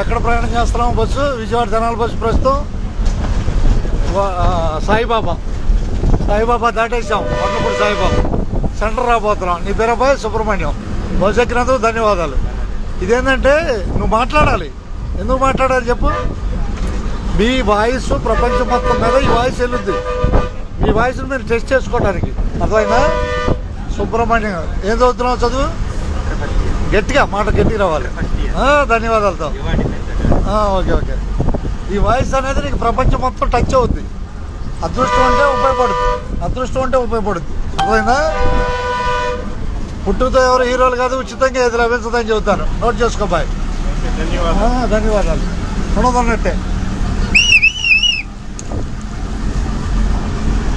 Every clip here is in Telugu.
ఎక్కడ ప్రయాణం చేస్తున్నాం? బస్సు విజయవాడ జనాల బస్సు ప్రస్తుతం సాయిబాబా దాటేసాం. వంగపూడి సాయిబాబా సెంటర్ రాబోతున్నాం. నీ పేరు అబ్బాయి సుబ్రహ్మణ్యం. బస్సు ఎక్కినందుకు ధన్యవాదాలు. ఇదేంటంటే నువ్వు మాట్లాడాలి. ఎందుకు మాట్లాడాలి చెప్పు? మీ వాయిస్ ప్రపంచం మొత్తం మీద ఈ వాయిస్ వెళ్ళుద్ది. మీ వాయిస్ని మీరు టెస్ట్ చేసుకోవడానికి. అర్థమైనా? సుబ్రహ్మణ్యం ఏం చదువుతున్నావు? చదువు గట్టిగా, మాట గట్టిగా రావాలి. ధన్యవాదాలతో. ఓకే. ఈ వాయిస్ అనేది నీకు ప్రపంచం మొత్తం టచ్ అవుద్ది. అదృష్టం అంటే ఉపయోగపడుద్ది. అర్థమైందా? పుట్టుతో ఎవరు హీరోలు కాదు, ఉచితంగా ఏది లభించదని చెబుతాను. నోట్ చేసుకో బాయ్. ధన్యవాదాలు. ఉండదన్నట్టే.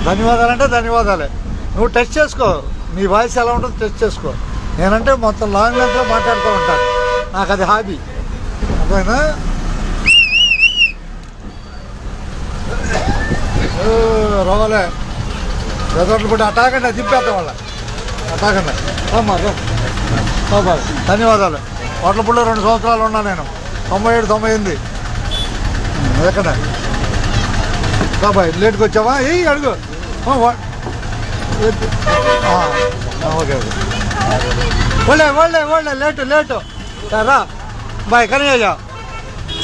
ధన్యవాదాలంటే ధన్యవాదాలే. నువ్వు టెస్ట్ చేసుకో. నీ వాయిస్ ఎలా ఉంటుందో టెస్ట్ చేసుకో. నేనంటే మొత్తం లాంగ్ లెంగ్త్లో మాట్లాడుతూ ఉంటాను. నాకు అది హాబీ. అర్థమైనా? రోగలే ఎదోట్లు కూడా అటాకండి, దింపేద్దాం వాళ్ళ అటాకండి. ధన్యవాదాలు. హోటల్పూడిలో 2 సంవత్సరాలు ఉన్నా నేను. 97, 98 ఎక్కడ బాబాయ్ లేట్కి వచ్చావా? అడుగు. ఓకే వాళ్ళే లేటు రా బాయ్. కనీయా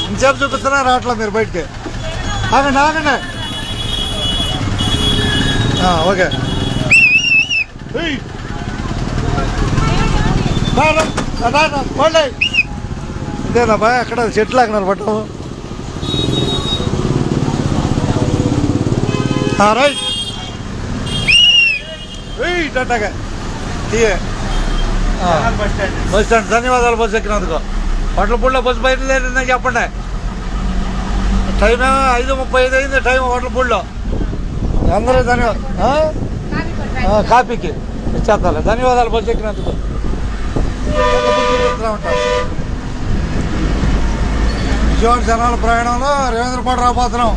ఇంతసేపు చూపిస్తున్నా రావట్లా మీరు బయటికి. ఆగండి. ఓకే వాళ్ళే ఇదేనా బాయ్? అక్కడ చెట్లు ఆగినారు పట్టాము. రైట్ అట్టాగా బస్ స్టాండ్. ధన్యవాదాలు బస్సు ఎక్కినందుకు. హోటల్పూడిలో బస్సు బయలుదేరిందని చెప్పండి. టైం 5:35 అయింది. టైం హోటల్పూడిలో. అందరూ ధన్యవాదాలు. కాపీకి ఇచ్చేస్తాను. ధన్యవాదాలు బస్సు ఎక్కినందుకు. విజయవాడ జనాల ప్రయాణంలో రేవేంద్రపాడు రాబోతున్నాం.